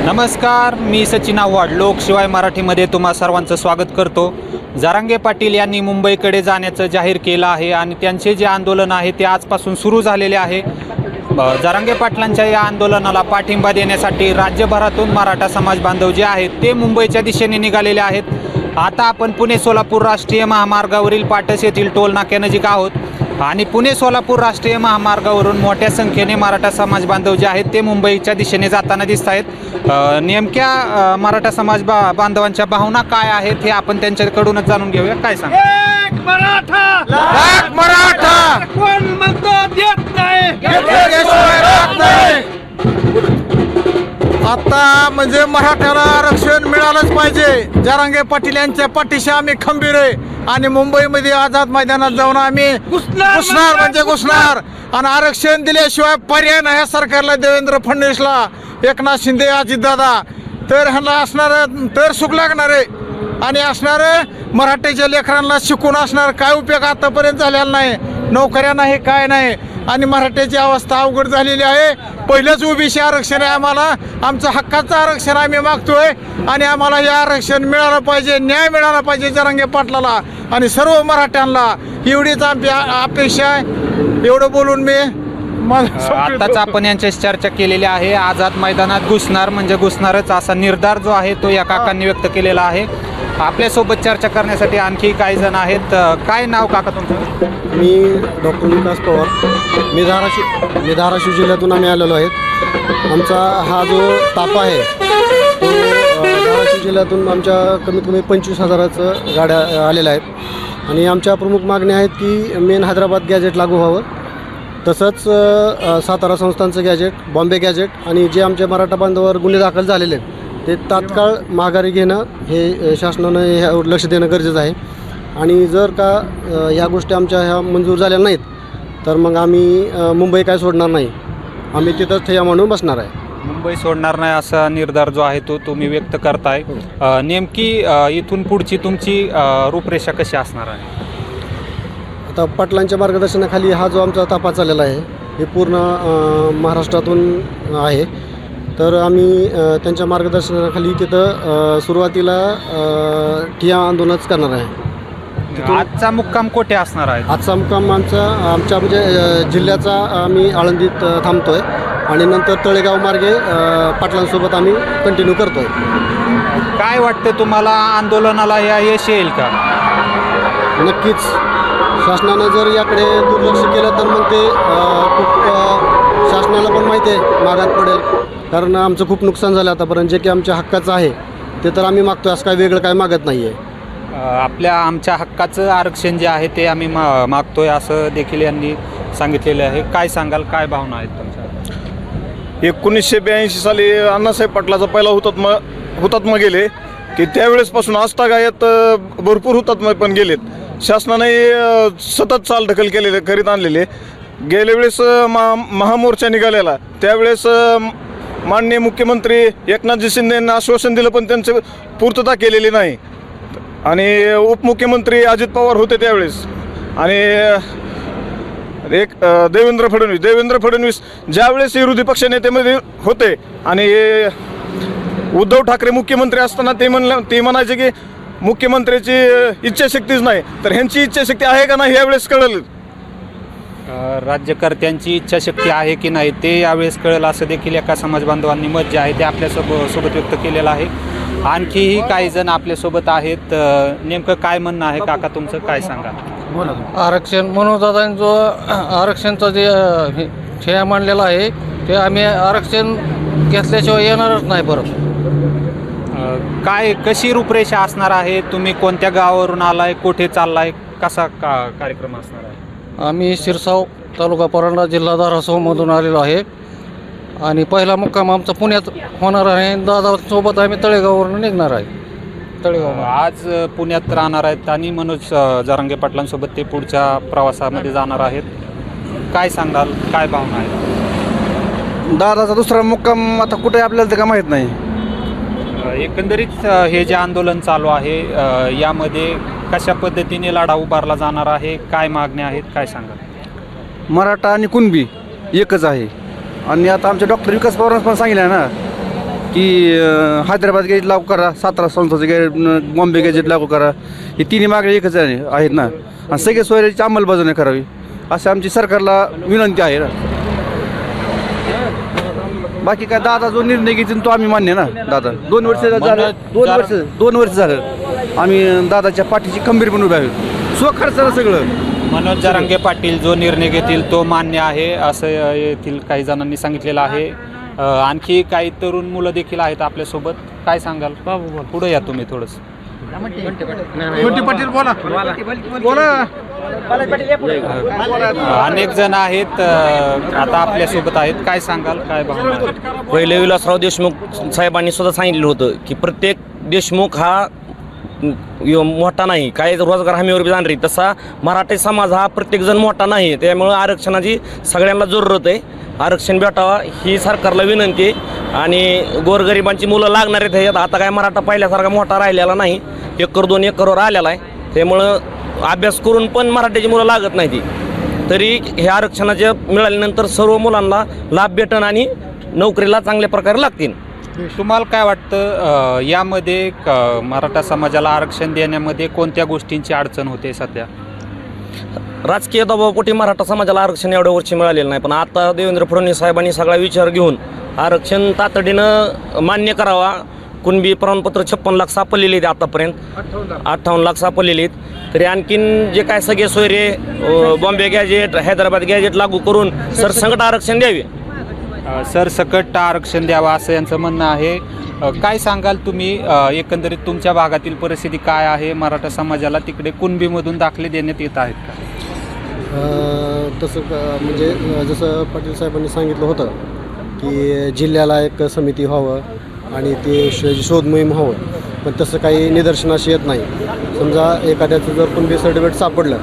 नमस्कार, मी सचिन आव्हाड लोकशिवाय मराठीमध्ये तुम्हा सर्वांचं स्वागत करतो। जरांगे पाटील यांनी मुंबईकडे जाण्याचं जाहीर केलं आहे आणि त्यांचे जे आंदोलन आहे ते आजपासून सुरू झालेले आहे। जरांगे पाटलांच्या या आंदोलनाला पाठिंबा देण्यासाठी राज्यभरातून मराठा समाज बांधव जे आहेत ते मुंबईच्या दिशेने निघालेले आहेत। आता आपण पुणे सोलापूर राष्ट्रीय महामार्गावरील पाटस येथील टोल नाक्यानजीक आहोत आणि पुणे सोलापूर राष्ट्रीय महामार्गावरून मोठ्या संख्येने मराठा समाज बांधव जे आहेत ते मुंबईच्या दिशेने जाताना दिसत आहेत। नेमक्या मराठा समाज बांधवांच्या भावना काय आहेत हे आपण त्यांच्याकडूनच जाणून घेऊया। काय सांग? एक मराठा लाख मराठा कोण म्हणतो देत नाही घेतल्याशिवाय राहत नाही। आता म्हणजे मराठ्याला आरक्षण मिळालंच पाहिजे। जरांगे पाटील यांच्या पाठीशी आम्ही खंबीर आहे आणि मुंबईमध्ये आझाद मैदानात जाऊन आम्ही घुसणार म्हणजे घुसणार आणि आरक्षण दिल्याशिवाय पर्याय नाही सरकारला, देवेंद्र फडणवीसला, एकनाथ शिंदे, अजितदादा। तर ह्यांना असणार तर सुख लागणार आहे आणि असणार मराठ्याच्या लेकरांना शिकून असणार काय उपयोग आतापर्यंत झालेला नाही, नोकऱ्या नाही काय नाही आणि मराठ्याची अवस्था अवघड झालेली आहे। पहिलंच ओबीसी आरक्षण आहे, आम्हाला आमचं हक्काचं आरक्षण आम्ही मागतोय आणि आम्हाला हे आरक्षण मिळालं पाहिजे, न्याय मिळाला पाहिजे जरांगे पाटलाला आणि सर्व मराठ्यांना, एवढीच आमची अपेक्षा आहे। एवढं बोलून मी आताच आपण यांच्याशी चर्चा केलेली आहे। आझाद मैदानात घुसणार म्हणजे घुसणारच असा निर्धार जो आहे तो या काकांनी व्यक्त केलेला आहे। आपल्यासोबत चर्चा करण्यासाठी आणखी काही जण आहेत। काय नाव काका तुमचं? मी डॉक्टर विकास पवार, मी धाराशिव जिल्ह्यातून आम्ही आलेलो आहेत। आमचा हा जो ताफा आहे तो धाराशिव जिल्ह्यातून आमच्या कमीत कमी 25,000 गाड्या आलेल्या आहेत आणि आमच्या प्रमुख मागण्या आहेत की मेन हैदराबाद गॅजेट लागू व्हावं, तसंच सातारा संस्थांचं गॅजेट, बॉम्बे गॅजेट आणि जे आमच्या मराठा बांधवावर गुन्हे दाखल झालेले आहेत ते तात्काळ माघारी घेणं हे शासनानं ह्यावर लक्ष देणं गरजेचं आहे। आणि जर का ह्या गोष्टी आमच्या ह्या मंजूर झाल्या नाहीत तर मग आम्ही मुंबई काय सोडणार नाही, आम्ही तिथंच ठेया म्हणून बसणार आहे। मुंबई सोडणार नाही असा निर्धार जो आहे तो तुम्ही व्यक्त करताय। नेमकी इथून पुढची तुमची रूपरेषा कशी असणार आहे? आता पाटलांच्या मार्गदर्शनाखाली हा जो आमचा ताफा चाललेला आहे हे पूर्ण महाराष्ट्रातून आहे। तर आम्ही त्यांच्या मार्गदर्शनाखाली तिथं सुरुवातीला ठिय्या आंदोलनच करणार आहे। आजचा मुक्काम कोठे असणार आहे? आजचा मुक्काम आमच्या म्हणजे जिल्ह्याचा आम्ही आळंदीत थांबतोय आणि नंतर तळेगाव मार्गे पाटलांसोबत आम्ही कंटिन्यू करतोय। काय वाटतं तुम्हाला, आंदोलनाला यश येईल का? नक्कीच शासनानं जर याकडे दुर्लक्ष केलं तर मग ते खूप शासनाला पण माहिती आहे मागात पडेल, कारण आमचं खूप नुकसान झालं आतापर्यंत। जे की आमच्या हक्काचं आहे ते तर आम्ही मागतोय, असं काय वेगळं काय मागत नाही आहे। आमच्या हक्काचं आरक्षण जे आहे ते आम्ही मागतोय असं देखील यांनी सांगितलेलं आहे। काय सांगाल, काय भावना आहेत तुमच्या? 1982 साली अण्णासाहेब पाटलाचा पहिला हुतात्मा गेले की त्यावेळेसपासून आजतागायत भरपूर हुतात्मा पण गेलेत। शासनाने सतत चालढकल करीत आणलेले। गेल्या वेळेस महामोर्चा निघालेला त्यावेळेस माननीय मुख्यमंत्री एकनाथजी शिंदे यांना आश्वासन दिलं पण त्यांचं पूर्तता केलेली नाही आणि उपमुख्यमंत्री अजित पवार होते त्यावेळेस आणि देवेंद्र फडणवीस ज्यावेळेस विरोधी पक्षनेत्यामध्ये होते आणि उद्धव ठाकरे मुख्यमंत्री असताना ते म्हणायचे की मुख्यमंत्र्याची इच्छाशक्तीच नाही, तर ह्यांची इच्छाशक्ती आहे का नाही यावेळेस कळलं। राज्यकर्त्यांची इच्छाशक्ती आहे की नाही ते यावेळेस कळेल असं देखील एका समाज बांधवांनी मत जे आहे ते आपल्यासोबत व्यक्त केलेलं आहे। आणखीही काही जण आपल्यासोबत आहेत। नेमकं काय म्हणणं आहे काका तुमचं, काय सांगा? आरक्षण मनोजदादांनी जो आरक्षणचा जे ठेया मांडलेला आहे ते आम्ही आरक्षण घेतल्याशिवाय येणारच नाही परत। कशी रूपरेषा असणार आहे? तुम्ही कोणत्या गावावरून आलाय, कुठे चाललाय, कसा कार्यक्रम असणार आहे? आम्ही शिरसाव तालुका परांडा जिल्हा धाराशिवमधून आलेलो आहे आणि पहिला मुक्काम आमचा पुण्यात होणार आहे। दादासोबत आम्ही तळेगाववरून निघणार आहे। तळेगाव आज पुण्यात राहणार आहेत आणि मनोज जरांगे पाटलांसोबत ते पुढच्या प्रवासामध्ये जाणार आहेत। काय सांगाल, काय भावना आहे? दादाचा दुसरा मुक्काम आता कुठे आपल्याला ते का माहीत नाही। एकंदरीत हे जे आंदोलन चालू आहे यामध्ये कशा पद्धतीने लढा उभारला जाणार आहे, काय मागण्या आहेत, काय सांगाल? मराठा आणि कुणबी एकच आहे आणि आता आमच्या डॉक्टर विकास पवारांनी पण सांगितलं ना की हैदराबाद गॅजेट लागू करा, सातारा संस्थाचं गॅजेट, बॉम्बे गॅजेट लागू करा. ही तिन्ही मागण्या एकच आहेत ना, आणि सगळे सोयऱ्याची अंमलबजावणी करावी अशी आमची सरकारला विनंती आहे ना. बाकी काय दादा जो निर्णय घेतील तो आम्ही मान्य ना. दादा 2 वर्ष झालं, 2 वर्ष झालं आम्ही दादाच्या पाठीशी खंबीरपणे उभे आहोत. स्वखर्चाला सगळं. मनोज जरांगे पाटील जो निर्णय घेतील तो मान्य आहे असं येथील काही जणांनी सांगितलेलं आहे. आणखी काही तरुण मुलं देखील आहेत आपल्यासोबत. काय सांगाल? पुढे या तुम्ही थोडंसं. मोठी पाटील बोला बोला. अनेक जण आहेत आता आपल्यासोबत आहेत. काय सांगाल? काय भावना? पहिले विलासराव देशमुख साहेबांनी सुद्धा सांगितलं होतं की प्रत्येक देशमुख हा मोठा नाही, काय रोजगार हमीवर बी जाणार. तसा मराठी समाज हा प्रत्येकजण मोठा नाही, त्यामुळं आरक्षणाची सगळ्यांना जरूरत आहे. आरक्षण भेटावा ही सरकारला विनंती आहे. आणि गोरगरिबांची मुलं लागणार आहेत ह्याच्यात. आता काय मराठा पहिल्यासारखा मोठा राहिलेला नाही, 1 2 एकरवर आलेला आहे. त्यामुळं अभ्यास करून पण मराठीची मुलं लागत नाही ती. तरी हे आरक्षणाचे मिळाल्यानंतर सर्व मुलांना लाभ भेटन आणि नोकरीला चांगल्या प्रकारे लागतील. तुम्हाला काय वाटतं यामध्ये मराठा समाजाला आरक्षण देण्यामध्ये कोणत्या गोष्टींची अडचण होते सध्या? राजकीय दबावापोटी मराठा समाजाला आरक्षण एवढ्या वर्षी मिळालेलं नाही, पण आता देवेंद्र फडणवीस साहेबांनी सगळा विचार घेऊन आरक्षण तातडीनं मान्य करावा. कुणबी प्रमाणपत्र 56 लाख सापडलेले आहेत आतापर्यंत, 58 लाख सापडलेले आहेत. तरी आणखीन जे काय सगळे सोयरे बॉम्बे गॅजेट, हैदराबाद गॅजेट लागू करून सरसकट आरक्षण द्यावे. सरसकट आरक्षण द्यावा असं यांचं म्हणणं आहे. काय सांगाल तुम्ही? एकंदरीत तुमच्या भागातील परिस्थिती काय आहे? मराठा समाजाला तिकडे कुणबीमधून दाखले देण्यात येत आहेत का? तसं म्हणजे जसं पाटील साहेबांनी सांगितलं होतं की जिल्ह्याला एक समिती व्हावं आणि ते शोध मोहीम व्हावं, पण तसं काही निदर्शनास येत नाही. समजा एखाद्याचं जर कुणबी सर्टिफिकेट सापडलं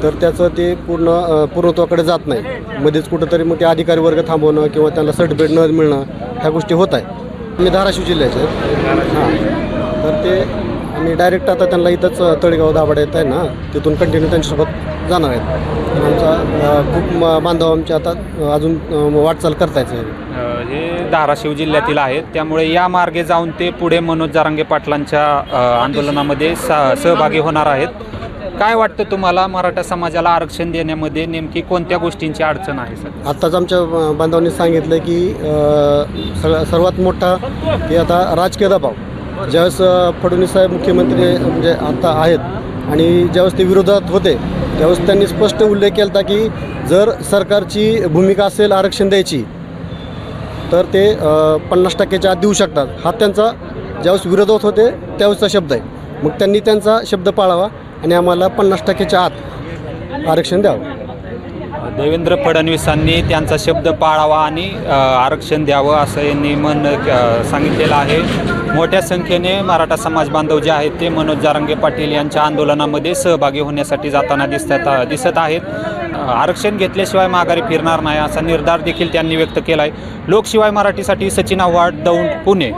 तर त्याचं ते पूर्णत्वाकडे जात नाही. मध्येच कुठंतरी मग ते अधिकारी वर्ग थांबवणं किंवा त्यांना सर्टिफिकेट न मिळणं ह्या गोष्टी होत आहे. मी धाराशिव जिल्ह्याचे हां, तर ते आम्ही डायरेक्ट आता त्यांना इथंच तळेगाव दाभाडे येत आहे ना, तिथून कंटिन्यू त्यांच्यासोबत जाणार आहेत. आमचा खूप बांधव आमच्या आता अजून वाटचाल करतायचं आहे. हे धाराशिव जिल्ह्यातील आहेत, त्यामुळे या मार्गे जाऊन ते पुढे मनोज जरांगे पाटलांच्या आंदोलनामध्ये सहभागी होणार आहेत. काय वाटतं तुम्हाला मराठा समाजाला आरक्षण देण्यामध्ये नेमकी कोणत्या गोष्टींची अडचण आहे सर? आत्ताच आमच्या बांधवांनी सांगितलं की सर्वात मोठा की आता राजकीय दबाव. ज्यावेळेस फडणवीस साहेब मुख्यमंत्री म्हणजे आता आहेत आणि ज्यावेळेस ते विरोधात होते त्यावेळेस त्यांनी स्पष्ट उल्लेख केला होता की जर सरकारची भूमिका असेल आरक्षण द्यायची तर ते 50% आत देऊ शकतात. हा त्यांचा ज्यावेळेस विरोधात होते त्यावेळेसचा शब्द आहे. मग त्यांनी त्यांचा शब्द पाळावा आणि आम्हाला 50% आत आरक्षण द्यावं. देवेंद्र फडणवीसांनी त्यांचा शब्द पाळावा आणि आरक्षण द्यावं असं यांनी सांगितलेलं आहे. मोठ्या संख्येने मराठा समाज बांधव जे आहेत ते मनोज जरांगे पाटील यांच्या आंदोलनामध्ये सहभागी होण्यासाठी जाताना दिसत आहेत. आरक्षण घेतल्याशिवाय माघारी फिरणार नाही असा निर्धार देखील त्यांनी व्यक्त केला आहे. लोकशिवाय मराठीसाठी सचिन आव्हाड, दौंड, पुणे.